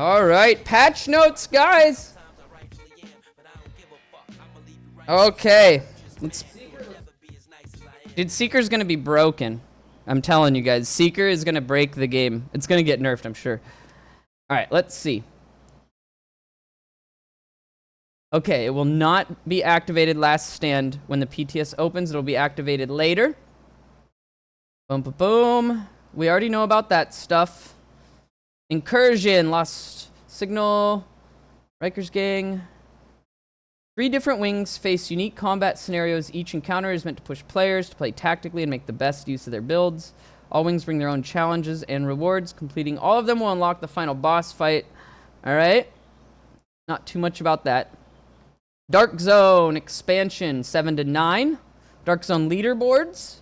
All right, patch notes, guys. Okay, dude, Seeker's gonna be broken. I'm telling you guys, Seeker is gonna break the game. It's gonna get nerfed, I'm sure. All right, let's see. Okay, it will not be activated last stand when the PTS opens. It'll be activated later. Boom, boom, boom. We already know about that stuff. Incursion, lost signal, Riker's gang. 3 different wings face unique combat scenarios. Each encounter is meant to push players to play tactically and make the best use of their builds. All wings bring their own challenges and rewards. Completing all of them will unlock the final boss fight. All right. Not too much about that. Dark Zone expansion 7 to 9. Dark Zone leaderboards.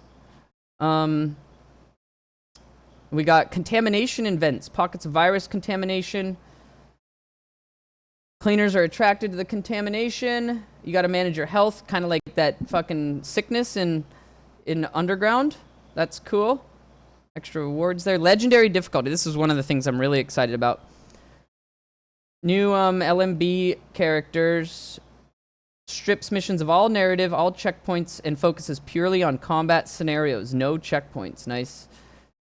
We got contamination events, pockets of virus contamination. Cleaners are attracted to the contamination. You got to manage your health, kind of like that fucking sickness in Underground. That's cool. Extra rewards there. Legendary difficulty. This is one of the things I'm really excited about. New LMB characters. Strips missions of all narrative, all checkpoints, and focuses purely on combat scenarios. No checkpoints. Nice.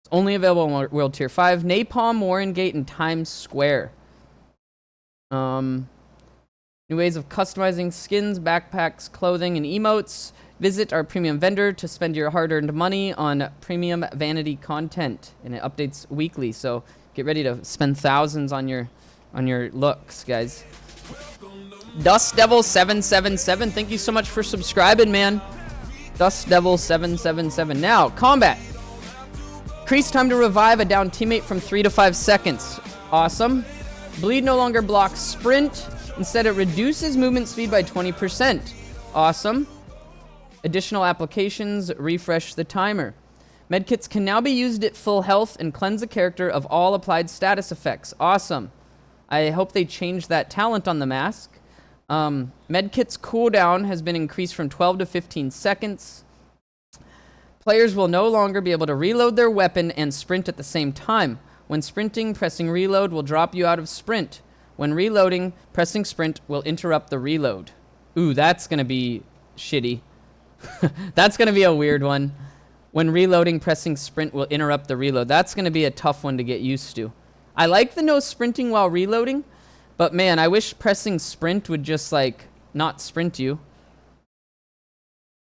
It's only available on World Tier 5. Napalm, Warren Gate, and Times Square. New ways of customizing skins, backpacks, clothing, and emotes. Visit our premium vendor to spend your hard-earned money on premium vanity content. And it updates weekly, so get ready to spend thousands on your looks, guys. Dust Devil 777, thank you so much for subscribing, man. Dust Devil 777. Now, combat. Increase time to revive a down teammate from 3 to 5 seconds. Awesome. Bleed no longer blocks sprint. Instead, it reduces movement speed by 20%. Awesome. Additional applications. Refresh the timer. Medkits can now be used at full health and cleanse the character of all applied status effects. Awesome. I hope they change that talent on the mask. Medkit's cooldown has been increased from 12 to 15 seconds. Players will no longer be able to reload their weapon and sprint at the same time. When sprinting, pressing reload will drop you out of sprint. When reloading, pressing sprint will interrupt the reload. Ooh, that's gonna be shitty. That's gonna be a weird one. When reloading, pressing sprint will interrupt the reload. That's gonna be a tough one to get used to. I like the no sprinting while reloading, but man, I wish pressing sprint would just like not sprint you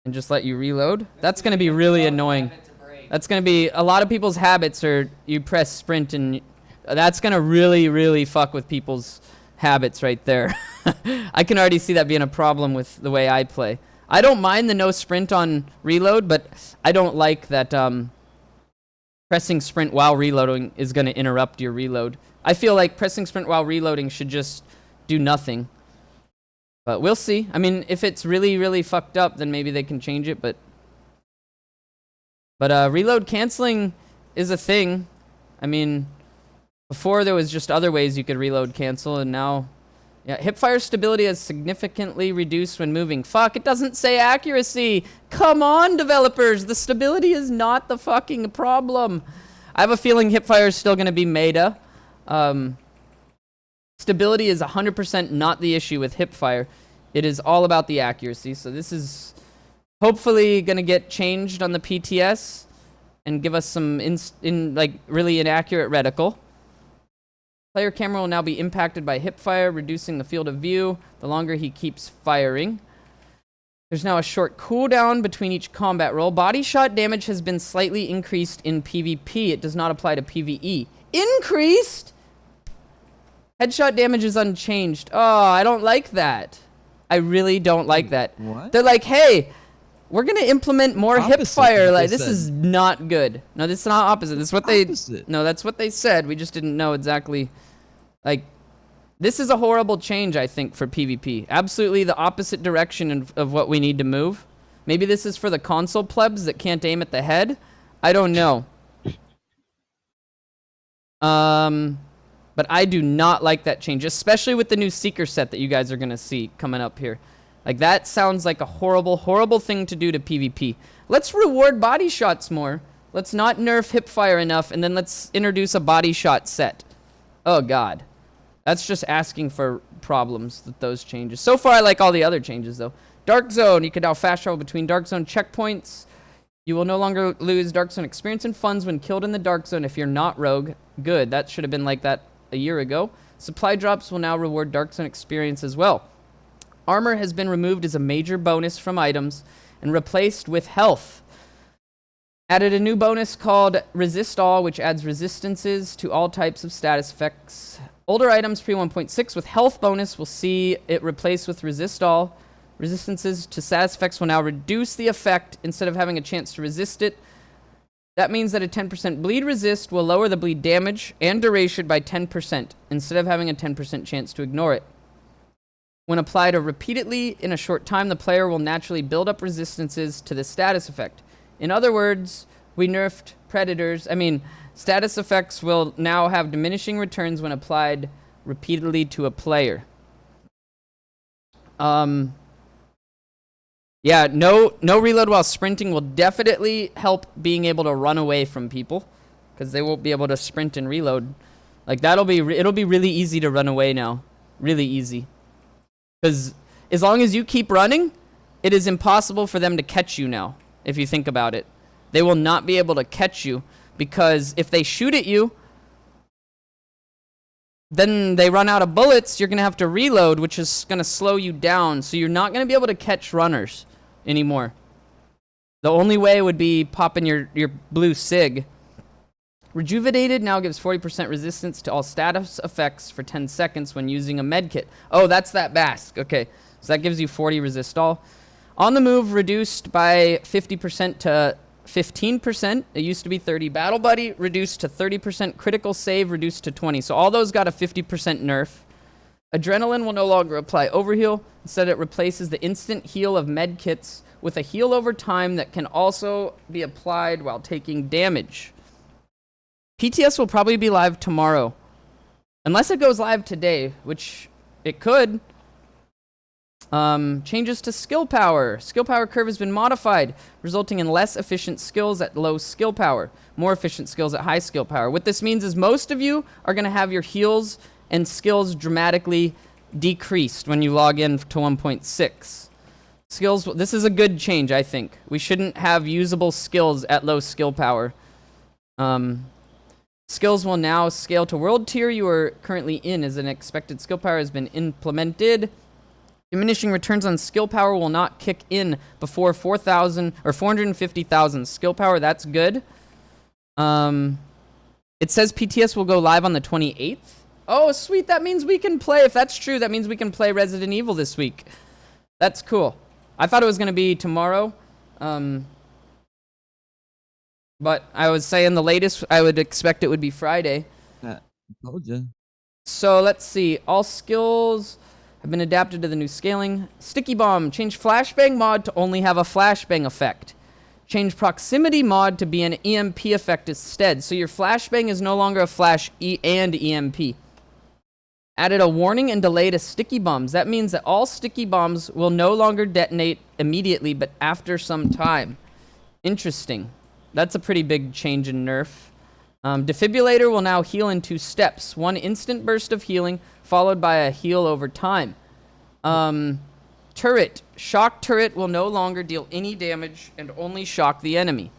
and just let you reload. That's gonna be really annoying. That's gonna be a lot of people's habits are you press sprint and that's gonna really, really fuck with people's habits right there. I can already see that being a problem with the way I play. I don't mind the no sprint on reload, but I don't like that pressing sprint while reloading is gonna interrupt your reload. I feel like pressing sprint while reloading should just do nothing. But we'll see. I mean, if it's really, really fucked up, then maybe they can change it, but reload canceling is a thing. I mean, before there was just other ways you could reload cancel, and now, yeah, hipfire stability has significantly reduced when moving. Fuck, it doesn't say accuracy. Come on, developers. The stability is not the fucking problem. I have a feeling hipfire is still going to be meta. Stability is 100% not the issue with hipfire. It is all about the accuracy. So this is hopefully going to get changed on the PTS and give us some like really inaccurate reticle. Player camera will now be impacted by hipfire, reducing the field of view the longer he keeps firing. There's now a short cooldown between each combat roll. Body shot damage has been slightly increased in PvP. It does not apply to PvE. Increased? Headshot damage is unchanged. Oh, I don't like that. I really don't like that. What? They're like, hey, we're going to implement more hipfire. Like, this is not good. No, this is not opposite. This is what they... No, that's what they said. We just didn't know exactly... Like, this is a horrible change, I think, for PvP. Absolutely the opposite direction of what we need to move. Maybe this is for the console plebs that can't aim at the head. I don't know. But I do not like that change, especially with the new Seeker set that you guys are going to see coming up here. Like, that sounds like a horrible, horrible thing to do to PvP. Let's reward body shots more. Let's not nerf hipfire enough, and then let's introduce a body shot set. Oh, God. That's just asking for problems with those changes. So far, I like all the other changes, though. Dark Zone. You can now fast travel between Dark Zone checkpoints. You will no longer lose Dark Zone experience and funds when killed in the Dark Zone if you're not rogue. Good. That should have been like that a year ago. Supply drops will now reward Dark Zone experience as well. Armor has been removed as a major bonus from items and replaced with health. Added a new bonus called Resist All, which adds resistances to all types of status effects. Older items pre 1.6 with health bonus will see it replaced with Resist All. Resistances to status effects will now reduce the effect instead of having a chance to resist it. That means that a 10% bleed resist will lower the bleed damage and duration by 10% instead of having a 10% chance to ignore it. When applied repeatedly in a short time, the player will naturally build up resistances to the status effect. In other words, we nerfed predators. Status effects will now have diminishing returns when applied repeatedly to a player. Yeah, no reload while sprinting will definitely help being able to run away from people, because they won't be able to sprint and reload. Like it'll be really easy to run away now, really easy. Because as long as you keep running, it is impossible for them to catch you now. If you think about it, they will not be able to catch you, because if they shoot at you, then they run out of bullets. You're gonna have to reload, which is gonna slow you down. So you're not gonna be able to catch runners anymore. The only way would be popping your blue sig. Rejuvenated now gives 40% resistance to all status effects for 10 seconds when using a medkit. Oh, that's that mask. Okay, so that gives you 40 resist all. On the move reduced by 50% to 15%. It used to be 30. Battle Buddy reduced to 30%. Critical save reduced to 20. So all those got a 50% nerf. Adrenaline will no longer apply overheal. Instead, it replaces the instant heal of medkits with a heal over time that can also be applied while taking damage. PTS will probably be live tomorrow. Unless it goes live today, which it could. Changes to skill power. Skill power curve has been modified, resulting in less efficient skills at low skill power, more efficient skills at high skill power. What this means is most of you are going to have your heals and skills dramatically decreased when you log in to 1.6. Skills, this is a good change, I think. We shouldn't have usable skills at low skill power. Skills will now scale to world tier you are currently in as an expected skill power has been implemented. Diminishing returns on skill power will not kick in before 4,000 or 450,000 skill power. That's good. It says PTS will go live on the 28th. Oh, sweet. That means we can play. If that's true, that means we can play Resident Evil this week. That's cool. I thought it was going to be tomorrow. But I was saying the latest I would expect it would be Friday. I told you. So let's see. All skills have been adapted to the new scaling. Sticky Bomb. Change Flashbang mod to only have a Flashbang effect. Change Proximity mod to be an EMP effect instead. So your Flashbang is no longer a Flash and EMP. Added a warning and delay to Sticky Bombs. That means that all Sticky Bombs will no longer detonate immediately, but after some time. Interesting. That's a pretty big change in nerf. Defibrillator will now heal in 2 steps. 1 instant burst of healing, followed by a heal over time. Turret. Shock turret will no longer deal any damage and only shock the enemy.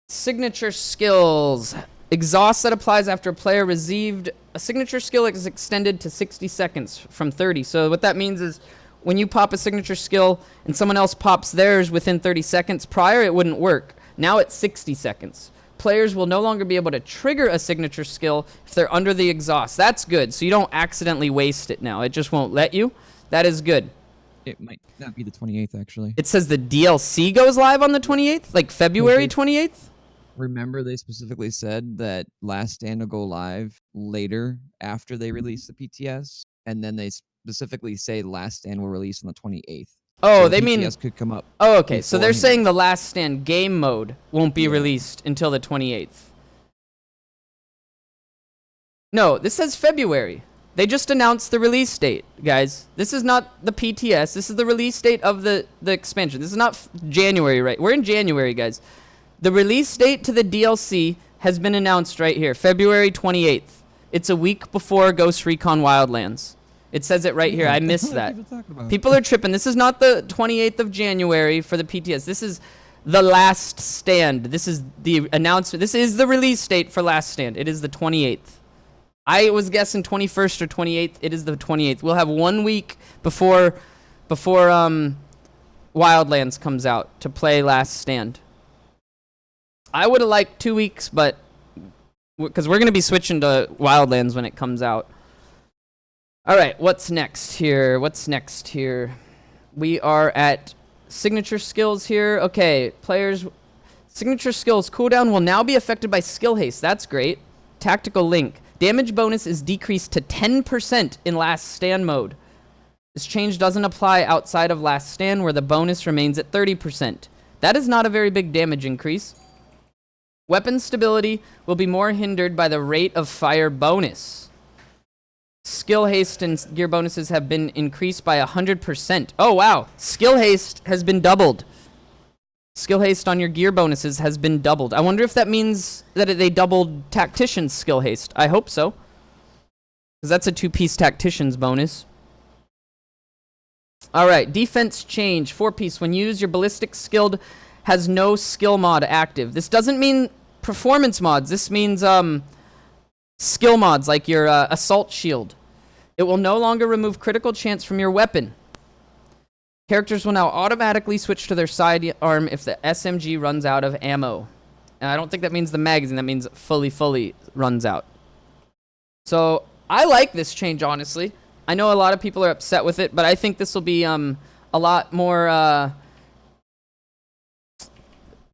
Signature skills. Exhaust that applies after a player received a signature skill is extended to 60 seconds from 30. So what that means is when you pop a signature skill and someone else pops theirs within 30 seconds prior, it wouldn't work. Now it's 60 seconds. Players will no longer be able to trigger a signature skill if they're under the exhaust. That's good. So you don't accidentally waste it now. It just won't let you. That is good. It might not be the 28th, actually. It says the DLC goes live on the 28th, like February 28th. Remember, they specifically said that Last Stand will go live later after they release the PTS, and then they specifically say Last Stand will release on the 28th. Oh, so they PTS mean could come up. Oh, okay. So they're beforehand. saying the Last Stand game mode won't be released until the 28th. No, this says February. They just announced the release date, guys. This is not the PTS. This is the release date of the expansion. This is not January, right? We're in January, guys. The release date to the DLC has been announced right here, February 28th. It's a week before Ghost Recon Wildlands. It says it right here. I missed that. People are tripping. This is not the 28th of January for the PTS. This is the Last Stand. This is the announcement. This is the release date for Last Stand. It is the 28th. I was guessing 21st or 28th. It is the 28th. We'll have 1 week before Wildlands comes out to play Last Stand. I would have liked 2 weeks, but because we're going to be switching to Wildlands when it comes out. All right, what's next here? We are at signature skills here. Okay, players' signature skills cooldown will now be affected by skill haste. That's great. Tactical link. Damage bonus is decreased to 10% in Last Stand mode. This change doesn't apply outside of Last Stand, where the bonus remains at 30%. That is not a very big damage increase. Weapon stability will be more hindered by the rate of fire bonus. Skill haste and gear bonuses have been increased by 100%. Oh, wow. Skill haste has been doubled. Skill haste on your gear bonuses has been doubled. I wonder if that means that they doubled Tactician's skill haste. I hope so, because that's a 2-piece Tactician's bonus. All right, defense change. 4-piece. When used, your ballistic skilled has no skill mod active. This doesn't mean performance mods. This means skill mods, like your assault shield. It will no longer remove critical chance from your weapon. Characters will now automatically switch to their sidearm if the SMG runs out of ammo. And I don't think that means the magazine. That means fully runs out. So I like this change, honestly. I know a lot of people are upset with it, but I think this will be a lot more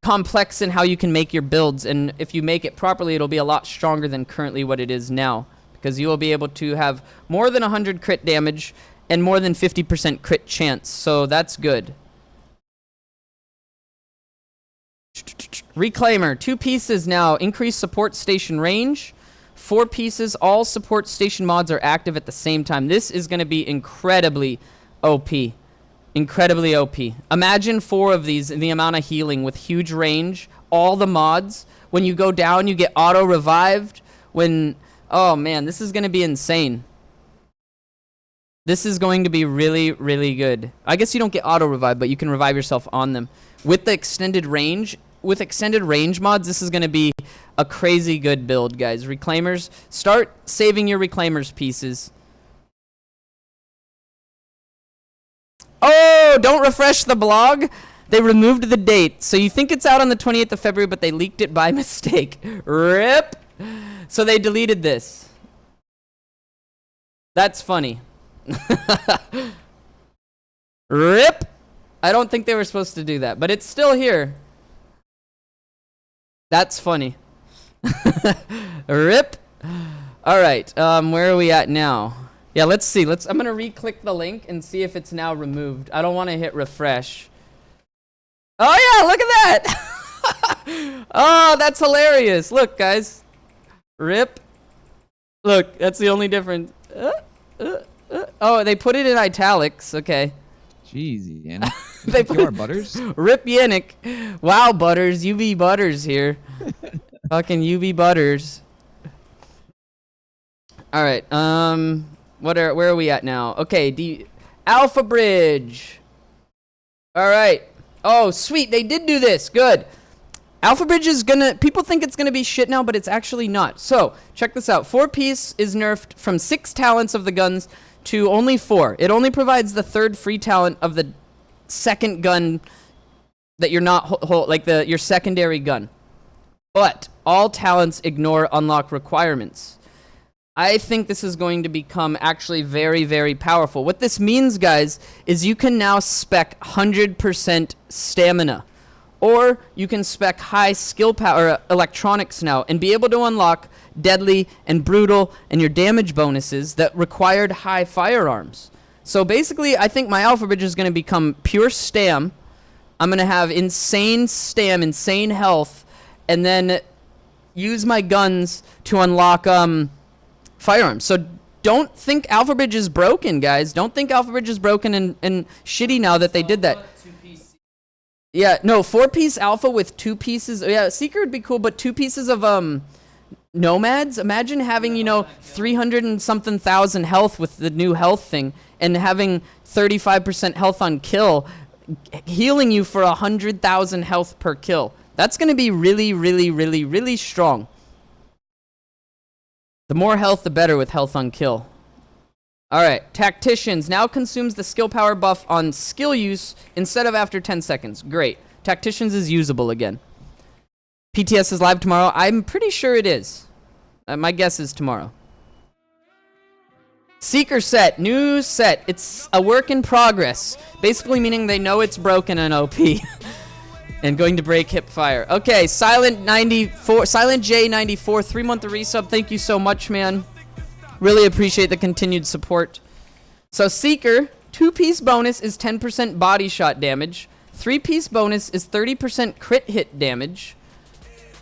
complex in how you can make your builds. And if you make it properly, it'll be a lot stronger than currently what it is now, because you will be able to have more than 100 crit damage and more than 50% crit chance, so that's good. Reclaimer, 2 pieces now. Increase support station range. 4 pieces, all support station mods are active at the same time. This is going to be incredibly OP. Incredibly OP. Imagine 4 of these and the amount of healing with huge range. All the mods. When you go down, you get auto-revived. Oh man, this is going to be insane. This is going to be really, really good. I guess you don't get auto-revive, but you can revive yourself on them. With the extended range, with extended range mods, this is going to be a crazy good build, guys. Reclaimers, start saving your Reclaimers pieces. Oh, don't refresh the blog. They removed the date. So you think it's out on the 28th of February, but they leaked it by mistake. RIP. So they deleted this. That's funny. RIP. I don't think they were supposed to do that, but it's still here. That's funny. RIP. All right, where are we at now? Yeah, let's see. I'm gonna re-click the link and see if it's now removed. I don't want to hit refresh. Oh yeah, look at that. Oh, that's hilarious. Look, guys. RIP. Look, that's the only difference. Oh, they put it in italics. Okay. Jeez, Yannick. They put Butters. RIP Yannick. Wow, Butters. UB Butters here. Fucking UB Butters. All right. Where are we at now? Okay, AlphaBridge. All right. Oh, sweet. They did do this. Good. AlphaBridge is people think it's gonna be shit now, but it's actually not. So, check this out. 4-piece is nerfed from 6 talents of the guns to only 4. It only provides the 3rd free talent of the second gun that you're not your secondary gun. But all talents ignore unlock requirements. I think this is going to become actually very, very powerful. What this means, guys, is you can now spec 100% stamina. Or you can spec high skill power electronics now and be able to unlock deadly and brutal and your damage bonuses that required high firearms. So basically, I think my AlphaBridge is going to become pure stam. I'm going to have insane stam, insane health, and then use my guns to unlock firearms. So don't think AlphaBridge is broken, guys. Don't think AlphaBridge is broken and shitty now that they did that. Yeah, no, 4-piece alpha with 2 pieces. Yeah, Seeker would be cool, but 2 pieces of nomads. Imagine having, you know, 300 and something thousand health with the new health thing, and having 35% health on kill, healing you for 100,000 health per kill. That's going to be really, really, really, really strong. The more health, the better with health on kill. Alright, Tacticians now consumes the skill power buff on skill use instead of after 10 seconds. Great. Tacticians is usable again. PTS is live tomorrow. I'm pretty sure it is. My guess is tomorrow. Seeker set. New set. It's a work in progress. Basically meaning they know it's broken and OP. And going to break hip fire. Okay, Silent J94, 3-month resub. Thank you so much, man. Really appreciate the continued support. So Seeker, 2-piece bonus is 10% body shot damage. 3-piece bonus is 30% crit hit damage.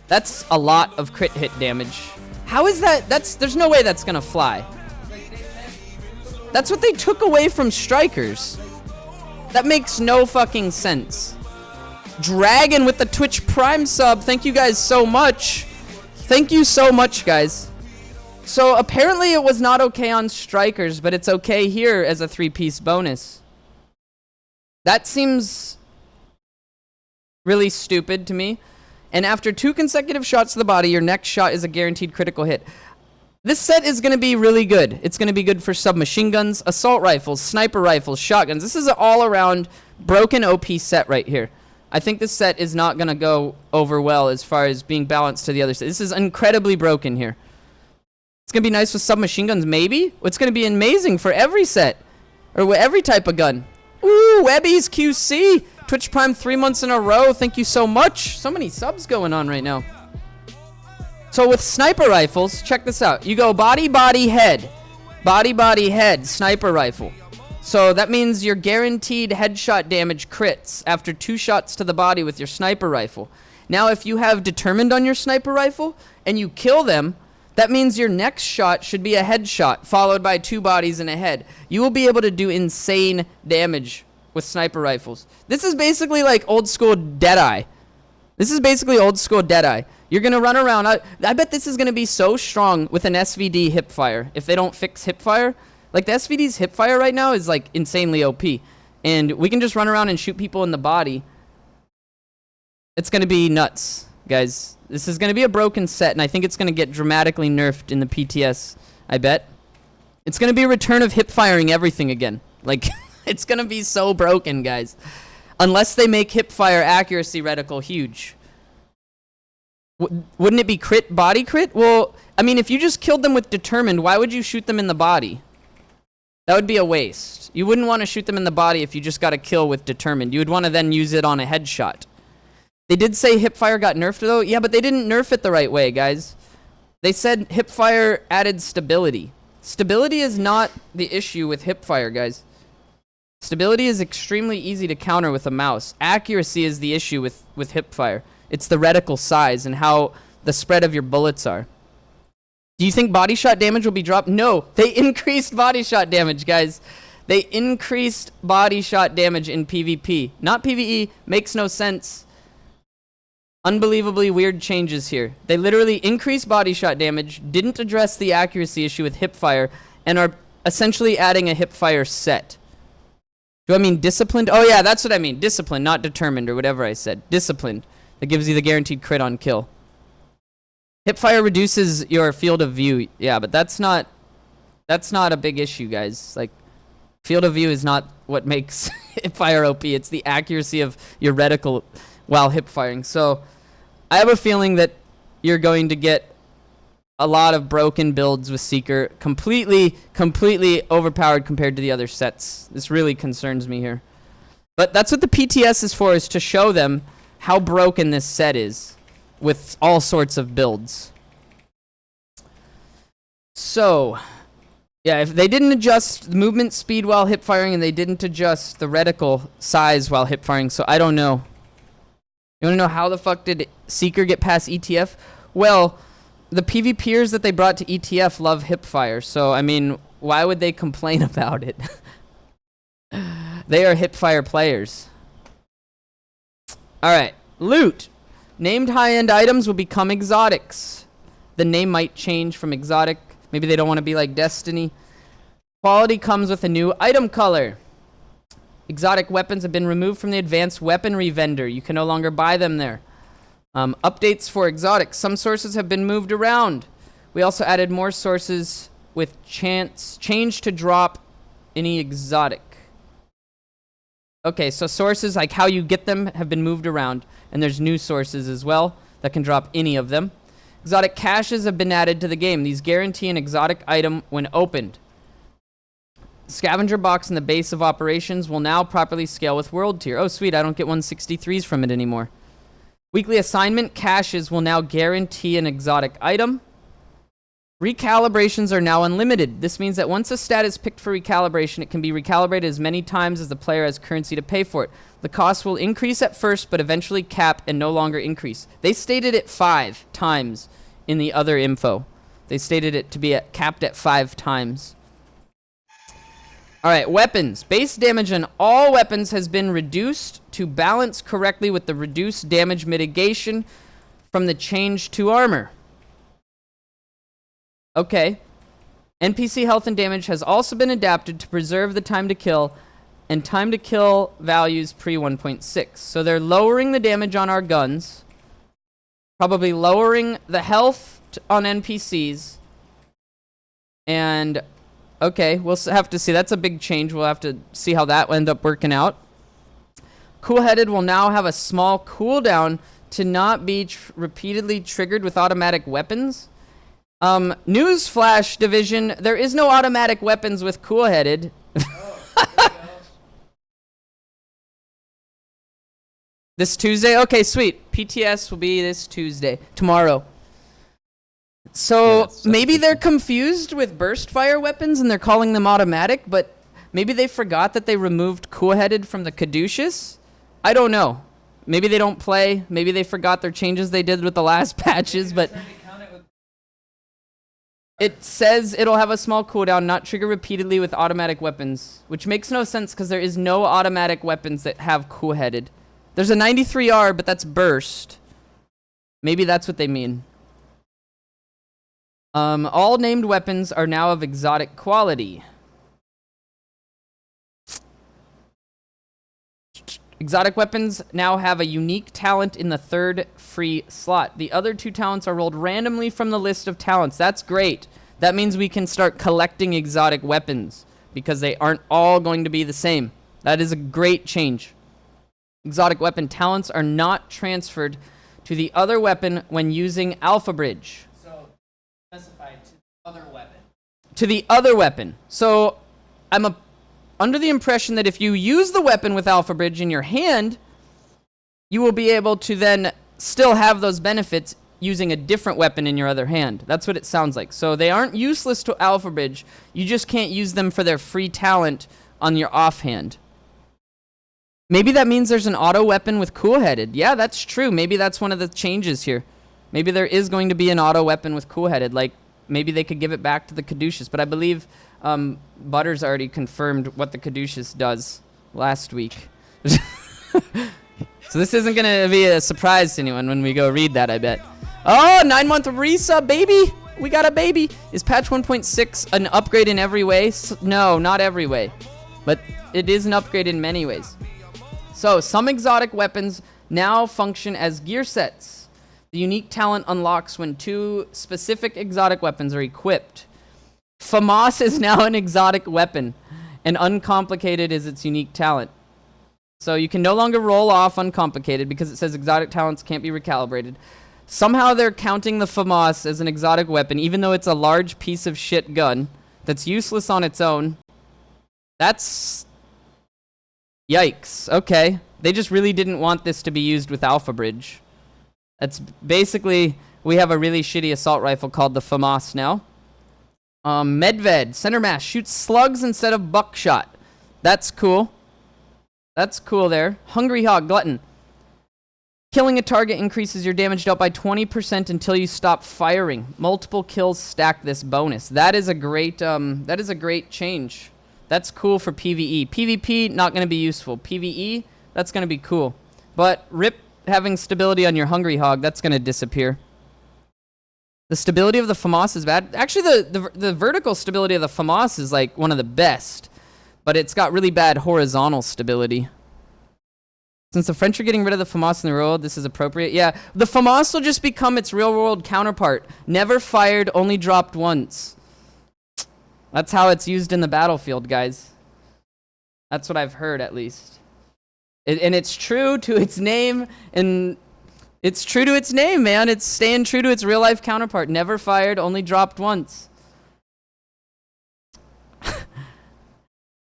That's a lot of crit hit damage. How is that? There's no way that's gonna fly. That's what they took away from strikers. That makes no fucking sense. Dragon with the Twitch Prime sub. Thank you guys so much. Thank you so much, guys. So apparently it was not okay on strikers, but it's okay here as a 3-piece bonus. That seems really stupid to me. And after 2 consecutive shots to the body, your next shot is a guaranteed critical hit. This set is going to be really good. It's going to be good for submachine guns, assault rifles, sniper rifles, shotguns. This is an all-around broken OP set right here. I think this set is not going to go over well as far as being balanced to the other set. This is incredibly broken here. It's going to be nice with submachine guns, maybe? It's going to be amazing for every set. Or every type of gun. Ooh, Webby's QC. Twitch Prime 3 months in a row. Thank you so much. So many subs going on right now. So with sniper rifles, check this out. You go body, body, head. Body, body, head. Sniper rifle. So that means your guaranteed headshot damage crits after 2 shots to the body with your sniper rifle. Now if you have determined on your sniper rifle and you kill them, that means your next shot should be a headshot, followed by 2 bodies and a head. You will be able to do insane damage with sniper rifles. This is basically like old school Deadeye. This is basically old school Deadeye. You're going to run around. I bet this is going to be so strong with an SVD hipfire. If they don't fix hipfire. Like the SVD's hipfire right now is like insanely OP. And we can just run around and shoot people in the body. It's going to be nuts, guys. This is going to be a broken set, and I think it's going to get dramatically nerfed in the PTS, I bet. It's going to be a return of hip firing everything again. Like, it's going to be so broken, guys. Unless they make hip fire accuracy reticle huge. Wouldn't it be crit, body crit? Well, I mean, if you just killed them with determined, why would you shoot them in the body? That would be a waste. You wouldn't want to shoot them in the body if you just got a kill with determined. You would want to then use it on a headshot. They did say hipfire got nerfed, though. Yeah, but they didn't nerf it the right way, guys. They said hipfire added stability. Stability is not the issue with hipfire, guys. Stability is extremely easy to counter with a mouse. Accuracy is the issue with hipfire. It's the reticle size and how the spread of your bullets are. Do you think body shot damage will be dropped? No, they increased body shot damage, guys. They increased body shot damage in PvP. Not PvE. Makes no sense. Unbelievably weird changes here. They literally increased body shot damage, didn't address the accuracy issue with hipfire, and are essentially adding a hipfire set. Do I mean disciplined? Oh yeah, that's what I mean. Disciplined, not determined, or whatever I said. Disciplined. That gives you the guaranteed crit on kill. Hipfire reduces your field of view. Yeah, but that's not a big issue, guys. Like, field of view is not what makes hipfire OP. It's the accuracy of your reticle while hipfiring. So I have a feeling that you're going to get a lot of broken builds with Seeker. Completely overpowered compared to the other sets. This really concerns me here. But that's what the PTS is for, is to show them how broken this set is with all sorts of builds. So, yeah, if they didn't adjust the movement speed while hipfiring, and they didn't adjust the reticle size while hipfiring, so I don't know. You want to know how the fuck did Seeker get past ETF? Well, the PvPers that they brought to ETF love hipfire, so, I mean, why would they complain about it? They are hipfire players. Alright, loot. Named high-end items will become exotics. The name might change from exotic. Maybe they don't want to be like Destiny. Quality comes with a new item color. Exotic weapons have been removed from the advanced weaponry vendor. You can no longer buy them there. Updates for exotics. Some sources have been moved around. We also added more sources with change to drop any exotic. Okay, so sources like how you get them have been moved around, and there's new sources as well that can drop any of them. Exotic caches have been added to the game. These guarantee an exotic item when opened. Scavenger box in the base of operations will now properly scale with world tier. Oh, sweet, I don't get 163s from it anymore. Weekly assignment caches will now guarantee an exotic item. Recalibrations are now unlimited. This means that once a stat is picked for recalibration, it can be recalibrated as many times as the player has currency to pay for it. The cost will increase at first, but eventually cap and no longer increase. They stated it 5 times in the other info. They stated it to be capped at 5 times. Alright, weapons. Base damage on all weapons has been reduced to balance correctly with the reduced damage mitigation from the change to armor. Okay. NPC health and damage has also been adapted to preserve the time to kill and time to kill values pre 1.6. So they're lowering the damage on our guns, probably lowering the health on NPCs, and okay, we'll have to see. That's a big change. We'll have to see how that will end up working out. Cool-headed will now have a small cooldown to not be repeatedly triggered with automatic weapons. Newsflash division, there is no automatic weapons with cool-headed. This Tuesday? Okay, sweet. PTS will be this Tuesday. Tomorrow. So, yeah, maybe they're confused with burst fire weapons and they're calling them automatic, but maybe they forgot that they removed cool-headed from the caduceus? I don't know. Maybe they don't play. Maybe they forgot their changes they did with the last patches, but it says it'll have a small cooldown, not trigger repeatedly with automatic weapons, which makes no sense because there is no automatic weapons that have cool-headed. There's a 93R, but that's burst. Maybe that's what they mean. All named weapons are now of exotic quality. Exotic weapons now have a unique talent in the 3rd free slot. The other 2 talents are rolled randomly from the list of talents. That's great. That means we can start collecting exotic weapons because they aren't all going to be the same. That is a great change. Exotic weapon talents are not transferred to the other weapon when using AlphaBridge. So, specified to the other weapon. To the other weapon. So, I'm under the impression that if you use the weapon with AlphaBridge in your hand, you will be able to then still have those benefits using a different weapon in your other hand. That's what it sounds like. So they aren't useless to AlphaBridge. You just can't use them for their free talent on your offhand. Maybe that means there's an auto weapon with cool-headed. Yeah, that's true. Maybe that's one of the changes here. Maybe there is going to be an auto weapon with cool-headed. Like, maybe they could give it back to the caduceus. But I believe Butters already confirmed what the caduceus does last week. So this isn't going to be a surprise to anyone when we go read that, I bet. Oh, 9-month resub, baby. We got a baby. Is patch 1.6 an upgrade in every way? No, not every way. But it is an upgrade in many ways. So, some exotic weapons now function as gear sets. The unique talent unlocks when 2 specific exotic weapons are equipped. FAMAS is now an exotic weapon, and uncomplicated is its unique talent. So you can no longer roll off uncomplicated because it says exotic talents can't be recalibrated. Somehow they're counting the FAMAS as an exotic weapon, even though it's a large piece of shit gun that's useless on its own. That's... yikes. Okay. They just really didn't want this to be used with AlphaBridge. That's basically... we have a really shitty assault rifle called the FAMAS now. Medved, center mass, shoots slugs instead of buckshot. That's cool. That's cool there. Hungry Hog, Glutton. Killing a target increases your damage dealt by 20% until you stop firing. Multiple kills stack this bonus. That is a great change. That's cool for PvE. PvP, not going to be useful. PvE, that's going to be cool. But rip having stability on your Hungry Hog. That's going to disappear. The stability of the FAMAS is bad. Actually, the vertical stability of the FAMAS is like one of the best, but it's got really bad horizontal stability. Since the French are getting rid of the FAMAS in the real world, this is appropriate. Yeah, the FAMAS will just become its real world counterpart. Never fired, only dropped once. That's how it's used in the battlefield, guys. That's what I've heard, at least. And it's true to its name, and it's true to its name, man. It's staying true to its real life counterpart. Never fired, only dropped once.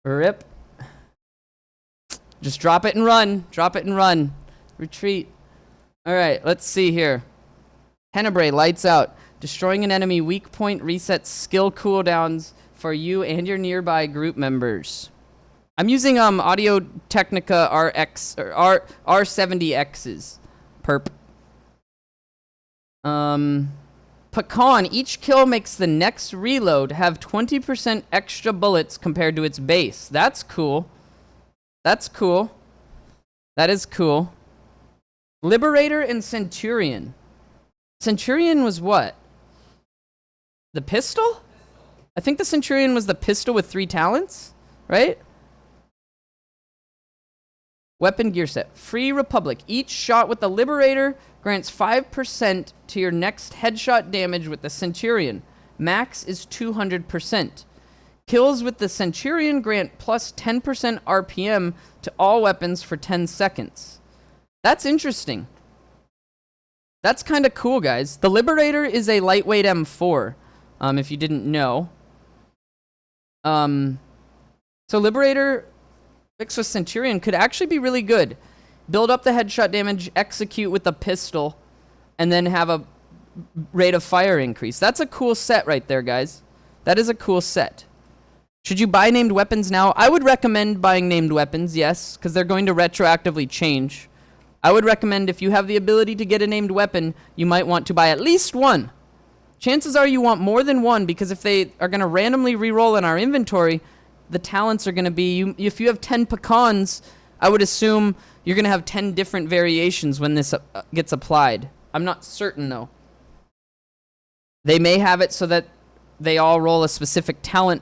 Rip. Just drop it and run. Drop it and run. Retreat. All right, let's see here. Tenebrae, lights out. Destroying an enemy weak point resets skill cooldowns for you and your nearby group members. I'm using Audio Technica RX or R70X's. Perp. Pecan, each kill makes the next reload have 20% extra bullets compared to its base. That's cool. That's cool. That is cool. Liberator and Centurion. Centurion was what? The pistol? I think the Centurion was the pistol with 3 talents, right? Weapon gear set. Free Republic. Each shot with the Liberator grants 5% to your next headshot damage with the Centurion. Max is 200%. Kills with the Centurion grant plus 10% RPM to all weapons for 10 seconds. That's interesting. That's kind of cool, guys. The Liberator is a lightweight M4, if you didn't know. So Liberator mixed with Centurion could actually be really good. Build up the headshot damage, execute with the pistol, and then have a rate of fire increase. That's a cool set right there, guys. That is a cool set. Should you buy named weapons now? I would recommend buying named weapons, yes, because they're going to retroactively change. I would recommend if you have the ability to get a named weapon, you might want to buy at least one. Chances are you want more than one, because if they are going to randomly reroll in our inventory, the talents are going to be... if you have 10 pecans, I would assume you're going to have 10 different variations when this gets applied. I'm not certain, though. They may have it so that they all roll a specific talent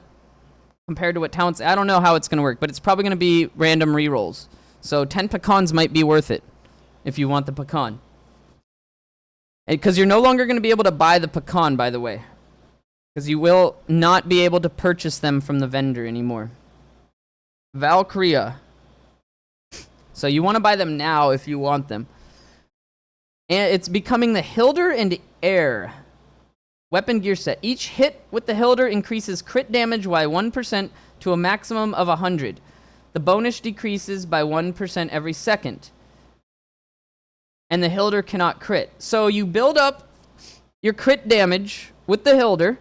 compared to what talents... I don't know how it's going to work, but it's probably going to be random rerolls. So 10 pecans might be worth it if you want the pecan. Because you're no longer going to be able to buy the pecan, by the way. Because you will not be able to purchase them from the vendor anymore. Valkyria. So you want to buy them now if you want them. And it's becoming the Hilder and Air. Weapon gear set. Each hit with the Hilder increases crit damage by 1% to a maximum of 100. The bonus decreases by 1% every second. And the Hilder cannot crit. So you build up your crit damage with the Hilder,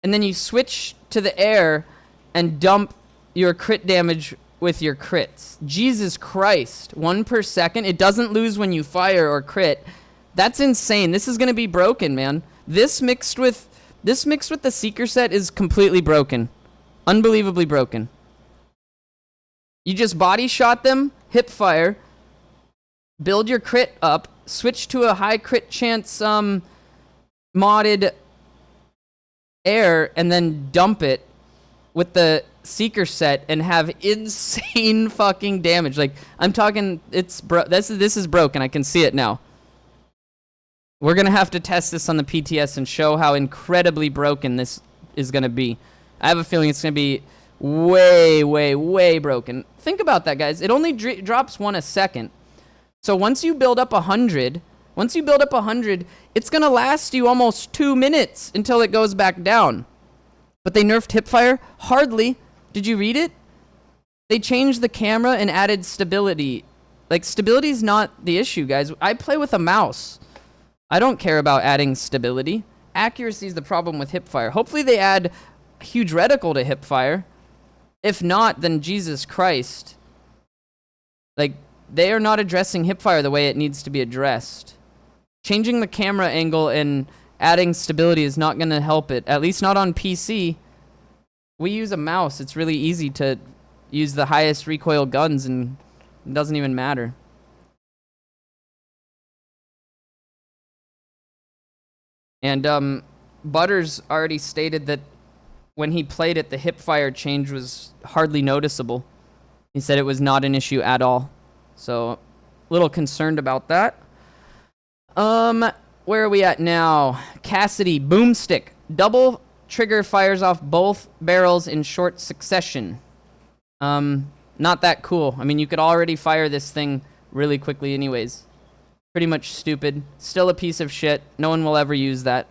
and then you switch to the Air and dump your crit damage with your crits. Jesus Christ. 1 per second. It doesn't lose when you fire or crit. That's insane. This is going to be broken, man. This mixed with the Seeker set is completely broken. Unbelievably broken. You just body shot them, hip fire, build your crit up, switch to a high crit chance modded Air, and then dump it with the Seeker set and have insane fucking damage. Like, I'm talking, this is broken. I can see it now. We're going to have to test this on the PTS and show how incredibly broken this is going to be. I have a feeling it's going to be way, way, way broken. Think about that, guys. It only drops 1 a second. So once you build up 100, it's going to last you almost 2 minutes until it goes back down. But they nerfed hipfire? Hardly. Did you read it? They changed the camera and added stability. Like, stability's not the issue, guys. I play with a mouse. I don't care about adding stability. Accuracy is the problem with hipfire. Hopefully they add a huge reticle to hipfire. If not, then Jesus Christ. Like, they are not addressing hipfire the way it needs to be addressed. Changing the camera angle and adding stability is not going to help it. At least not on PC. We use a mouse. It's really easy to use the highest recoil guns and it doesn't even matter. And Butters already stated that when he played it, the hipfire change was hardly noticeable. He said it was not an issue at all. So, a little concerned about that. Where are we at now? Cassidy, boomstick. Double trigger fires off both barrels in short succession. Not that cool. I mean, you could already fire this thing really quickly anyways. Pretty much stupid. Still a piece of shit. No one will ever use that.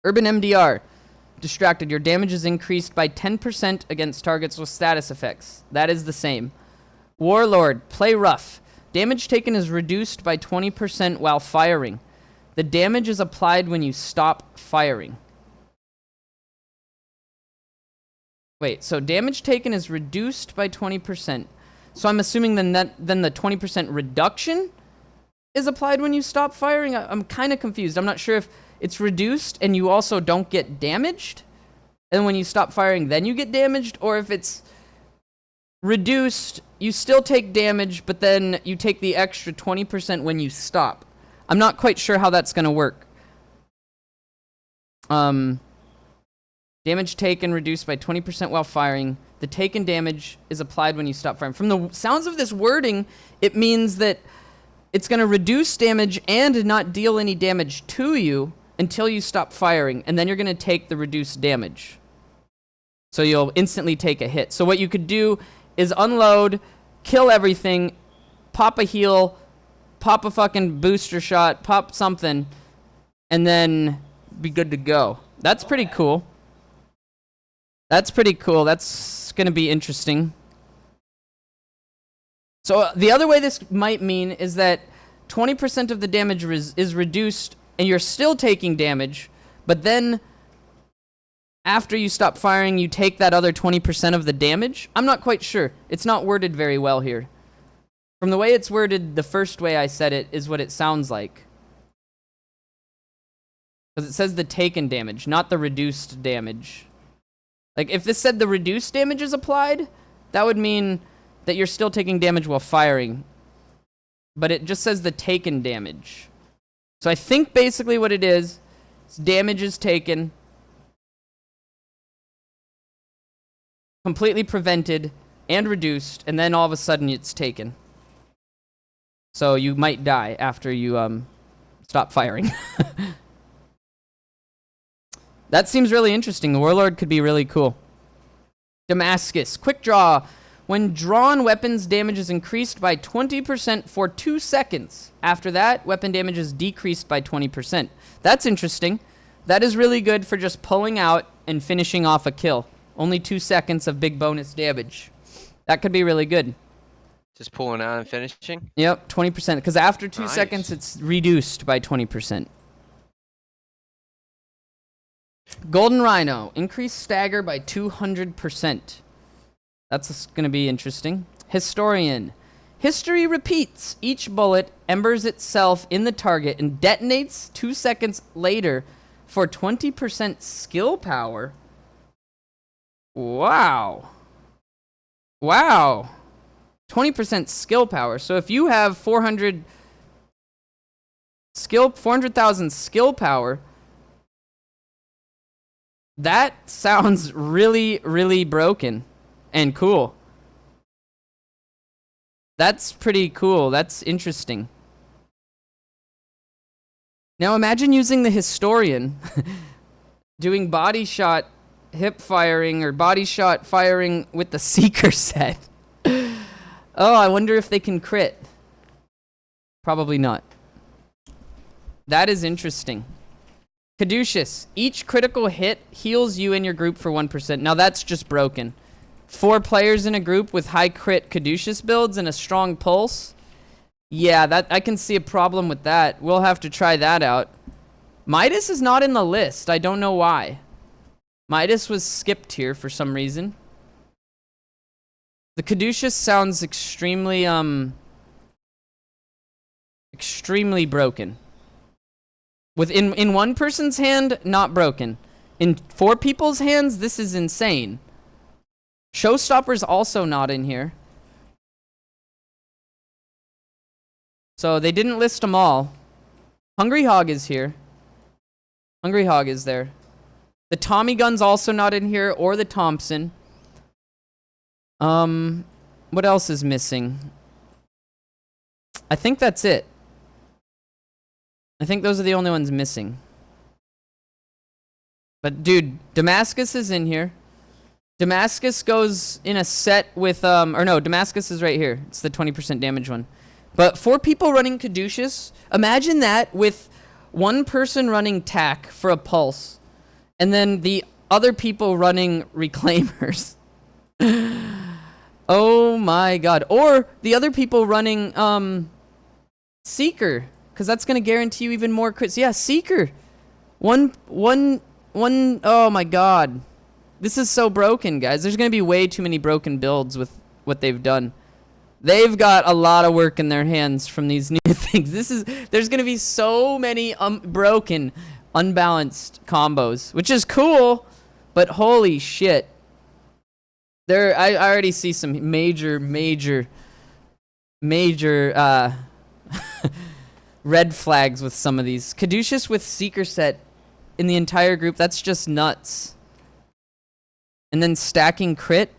Urban MDR. Distracted. Your damage is increased by 10% against targets with status effects. That is the same. Warlord. Play rough. Damage taken is reduced by 20% while firing. The damage is applied when you stop firing. Wait, so damage taken is reduced by 20%. So I'm assuming then the 20% reduction is applied when you stop firing? I'm kind of confused. I'm not sure if it's reduced and you also don't get damaged, and when you stop firing then you get damaged, or if it's reduced, you still take damage, but then you take the extra 20% when you stop. I'm not quite sure how that's going to work. Damage taken reduced by 20% while firing. The taken damage is applied when you stop firing. From the sounds of this wording, it means that it's going to reduce damage and not deal any damage to you until you stop firing, and then you're going to take the reduced damage. So you'll instantly take a hit. So what you could do is unload, kill everything, pop a heal, pop a fucking booster shot, pop something, and then be good to go. That's pretty cool. That's pretty cool. That's going to be interesting. So the other way this might mean is that 20% of the damage is reduced and you're still taking damage, but then after you stop firing, you take that other 20% of the damage? I'm not quite sure. It's not worded very well here. From the way it's worded, the first way I said it is what it sounds like. Because it says the taken damage, not the reduced damage. Like, if this said the reduced damage is applied, that would mean that you're still taking damage while firing. But it just says the taken damage. So I think basically what it is damage is taken, completely prevented, and reduced, and then all of a sudden it's taken. So you might die after you stop firing. That seems really interesting. The Warlord could be really cool. Damascus. Quick draw. When drawn, weapons damage is increased by 20% for 2 seconds. After that, weapon damage is decreased by 20%. That's interesting. That is really good for just pulling out and finishing off a kill. Only 2 seconds of big bonus damage. That could be really good. Just pulling out and finishing? Yep, 20%. Because after 2 Nice. seconds, it's reduced by 20%. Golden Rhino. Increased stagger by 200%. That's going to be interesting. Historian. History repeats. Each bullet embers itself in the target and detonates 2 seconds later for 20% skill power. Wow. Wow. 20% skill power. So if you have 400,000 skill power, that sounds really, really broken and cool. That's pretty cool. That's interesting. Now imagine using the Historian doing body shot hip firing or body shot firing with the Seeker set. Oh, I wonder if they can crit. Probably not. That is interesting. Caduceus. Each critical hit heals you and your group for 1%. Now that's just broken. 4 players in a group with high crit Caduceus builds and a strong pulse. Yeah, that I can see a problem with that. We'll have to try that out. Midas is not in the list. I don't know why. Midas was skipped here for some reason. The Caduceus sounds extremely broken. In one person's hand, not broken. In 4 people's hands, this is insane. Showstopper's also not in here. So they didn't list them all. Hungry Hog is here. Hungry Hog is there. The Tommy gun's also not in here, or the Thompson. What else is missing? I think that's it. I think those are the only ones missing. But dude, Damascus is in here. Damascus goes in a set with, or no, Damascus is right here. It's the 20% damage one. But 4 people running Caduceus, imagine that with 1 person running TAC for a pulse, and then the other people running Reclaimers. Oh my god. Or the other people running, Seeker, because that's going to guarantee you even more crits. Yeah, Seeker. One, oh my god. This is so broken, guys. There's going to be way too many broken builds with what they've done. They've got a lot of work in their hands from these new things. There's going to be so many broken, unbalanced combos, which is cool, but holy shit. I already see some major red flags with some of these. Caduceus with Seeker set in the entire group, that's just nuts. And then stacking crit?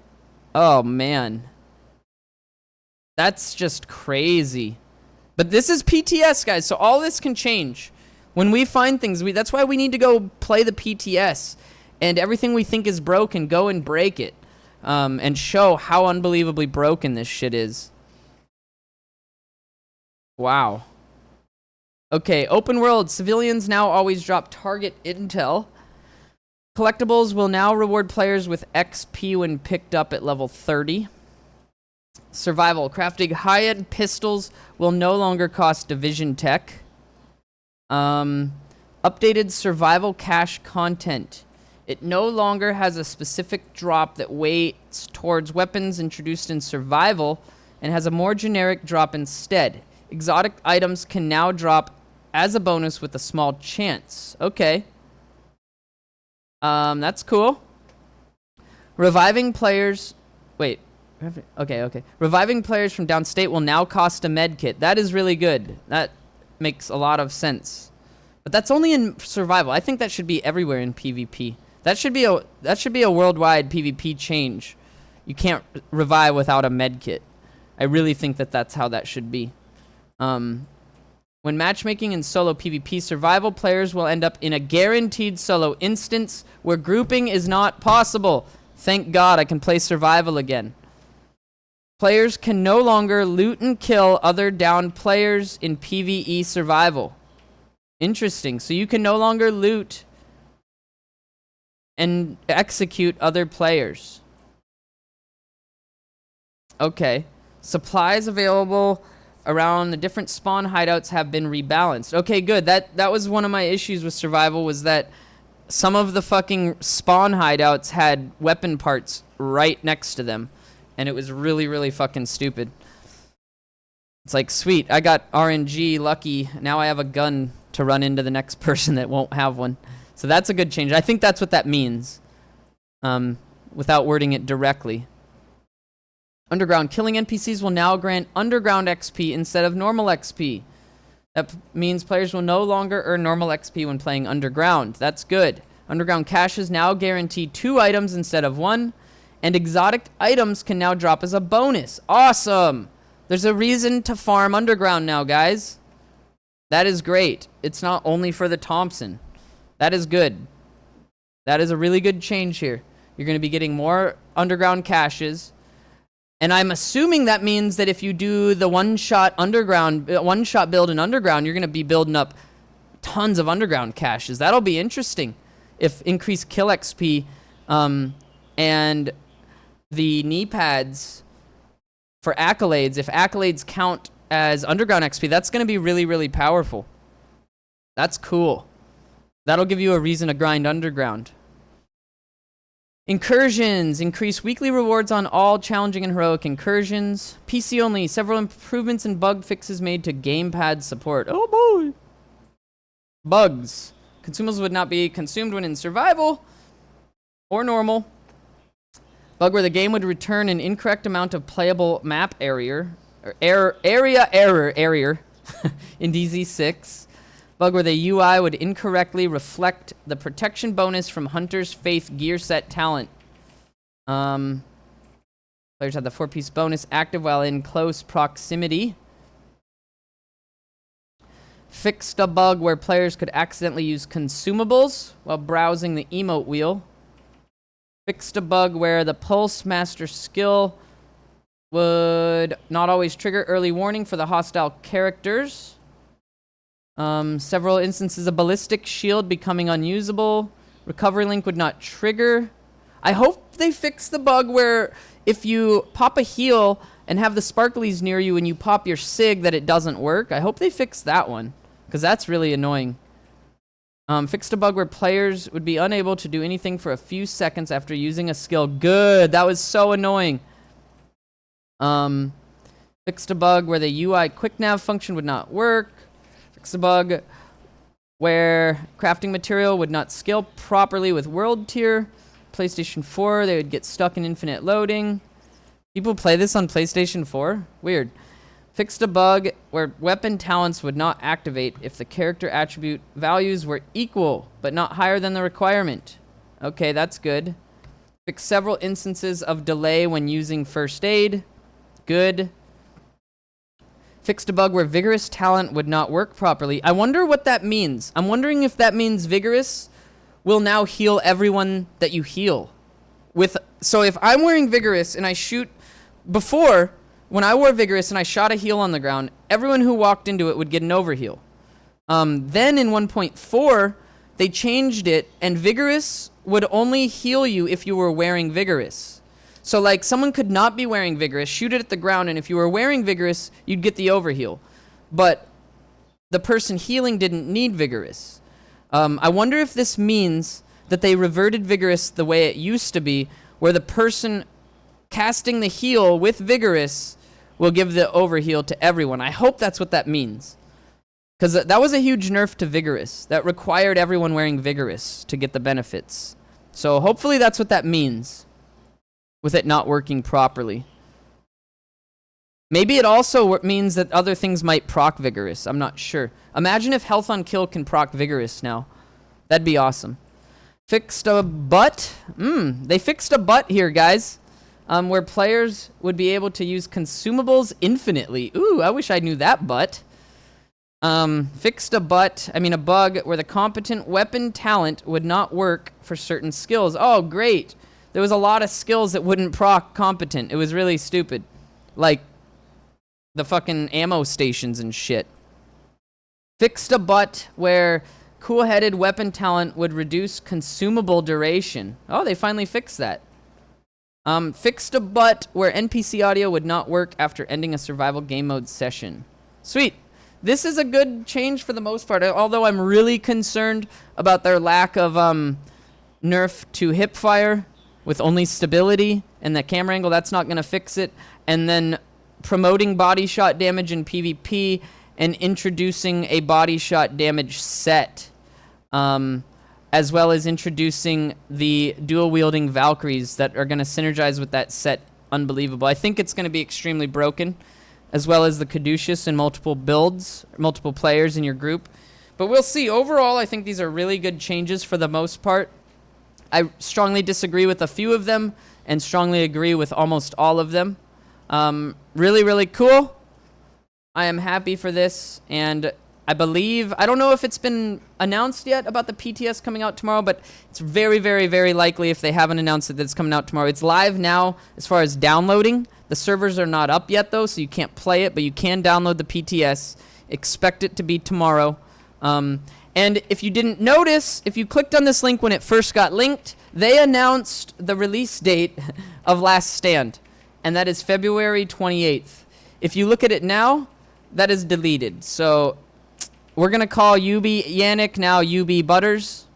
Oh, man. That's just crazy. But this is PTS, guys, so all this can change. When we find things, that's why we need to go play the PTS. And everything we think is broken, go and break it. And show how unbelievably broken this shit is. Wow. Okay, open world. Civilians now always drop target intel. Collectibles will now reward players with XP when picked up at level 30. Survival. Crafting high-end pistols will no longer cost division tech. Updated survival cache content. It no longer has a specific drop that weights towards weapons introduced in survival and has a more generic drop instead. Exotic items can now drop as a bonus with a small chance. Okay. That's cool. Reviving players... Wait. Okay. Reviving players from downstate will now cost a med kit. That is really good. That makes a lot of sense. But that's only in survival. I think that should be everywhere in PvP. That should be a worldwide PvP change. You can't revive without a med kit. I really think that that's how that should be. When matchmaking in solo PvP, survival players will end up in a guaranteed solo instance where grouping is not possible. Thank God I can play survival again. Players can no longer loot and kill other downed players in PvE survival. Interesting. So you can no longer loot and execute other players. Okay. Supplies available around the different spawn hideouts have been rebalanced. Okay, good. That was one of my issues with survival, was that some of the fucking spawn hideouts had weapon parts right next to them. And it was really, really fucking stupid. It's like, sweet, I got RNG, lucky. Now I have a gun to run into the next person that won't have one. So that's a good change. I think that's what that means. Without wording it directly. Underground. Killing NPCs will now grant underground XP instead of normal XP. That means players will no longer earn normal XP when playing underground. That's good. Underground caches now guarantee 2 items instead of 1. And exotic items can now drop as a bonus. Awesome! There's a reason to farm underground now, guys. That is great. It's not only for the Thompson. That is good. That is a really good change here. You're going to be getting more underground caches. And I'm assuming that means that if you do the one-shot build in underground, you're going to be building up tons of underground caches. That'll be interesting. If increased kill XP and the knee pads for accolades, if accolades count as underground XP, that's going to be really, really powerful. That's cool. That'll give you a reason to grind underground. Incursions. Increase weekly rewards on all challenging and heroic incursions. PC only. Several improvements and bug fixes made to gamepad support. Oh boy. Bugs. Consumables would not be consumed when in survival or normal. Bug where the game would return an incorrect amount of playable map area in DZ6. Bug where the UI would incorrectly reflect the protection bonus from Hunter's Faith gear set talent. Players had the 4-piece bonus active while in close proximity. Fixed a bug where players could accidentally use consumables while browsing the emote wheel. Fixed a bug where the Pulse Master skill would not always trigger early warning for the hostile characters. Several instances of ballistic shield becoming unusable. Recovery link would not trigger. I hope they fix the bug where if you pop a heal and have the sparklies near you and you pop your sig that it doesn't work. I hope they fix that one, because that's really annoying. Fixed a bug where players would be unable to do anything for a few seconds after using a skill. Good. That was so annoying. Fixed a bug where the UI quick nav function would not work. Fixed a bug where crafting material would not scale properly with world tier. PlayStation 4, they would get stuck in infinite loading. People play this on PlayStation 4? Weird. Fixed a bug where weapon talents would not activate if the character attribute values were equal, but not higher than the requirement. Okay, that's good. Fixed several instances of delay when using first aid. Good. Fixed a bug where vigorous talent would not work properly. I wonder what that means. I'm wondering if that means vigorous will now heal everyone that you heal. So if I'm wearing vigorous and I shoot... Before, when I wore vigorous and I shot a heal on the ground, everyone who walked into it would get an overheal. Then in 1.4, they changed it, and vigorous would only heal you if you were wearing vigorous. So like someone could not be wearing vigorous, shoot it at the ground, and if you were wearing vigorous, you'd get the overheal. But the person healing didn't need vigorous. I wonder if this means that they reverted vigorous the way it used to be, where the person casting the heal with vigorous will give the overheal to everyone. I hope that's what that means. Because that was a huge nerf to vigorous. That required everyone wearing vigorous to get the benefits. So hopefully that's what that means, with it not working properly. Maybe it also means that other things might proc vigorous. I'm not sure. Imagine if health on kill can proc vigorous now. That'd be awesome. Fixed a butt. They fixed a butt here, guys. Where players would be able to use consumables infinitely. Ooh, I wish I knew that butt. Fixed a bug where the competent weapon talent would not work for certain skills. Oh, great. There was a lot of skills that wouldn't proc competent. It was really stupid. Like the fucking ammo stations and shit. Fixed a butt where cool-headed weapon talent would reduce consumable duration. Oh, they finally fixed that. Fixed a butt where NPC audio would not work after ending a survival game mode session. Sweet. This is a good change for the most part, although I'm really concerned about their lack of nerf to hip fire with only stability and the camera angle. That's not going to fix it. And then promoting body shot damage in PvP and introducing a body shot damage set. As well as introducing the dual-wielding Valkyries that are going to synergize with that set. Unbelievable. I think it's going to be extremely broken, as well as the Caduceus and multiple builds, multiple players in your group. But we'll see. Overall, I think these are really good changes for the most part. I strongly disagree with a few of them, and strongly agree with almost all of them. Really, really cool. I am happy for this, and I believe, I don't know if it's been announced yet about the PTS coming out tomorrow, but it's very, very, very likely if they haven't announced it that it's coming out tomorrow. It's live now as far as downloading. The servers are not up yet, though, so you can't play it, but you can download the PTS. Expect it to be tomorrow. And if you didn't notice, if you clicked on this link when it first got linked, they announced the release date of Last Stand, and that is February 28th. If you look at it now, that is deleted. So we're going to call UB Yannick now UB Butters,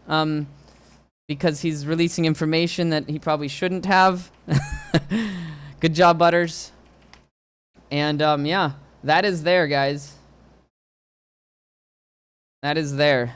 because he's releasing information that he probably shouldn't have. Good job, Butters. And yeah, that is there, guys. That is there.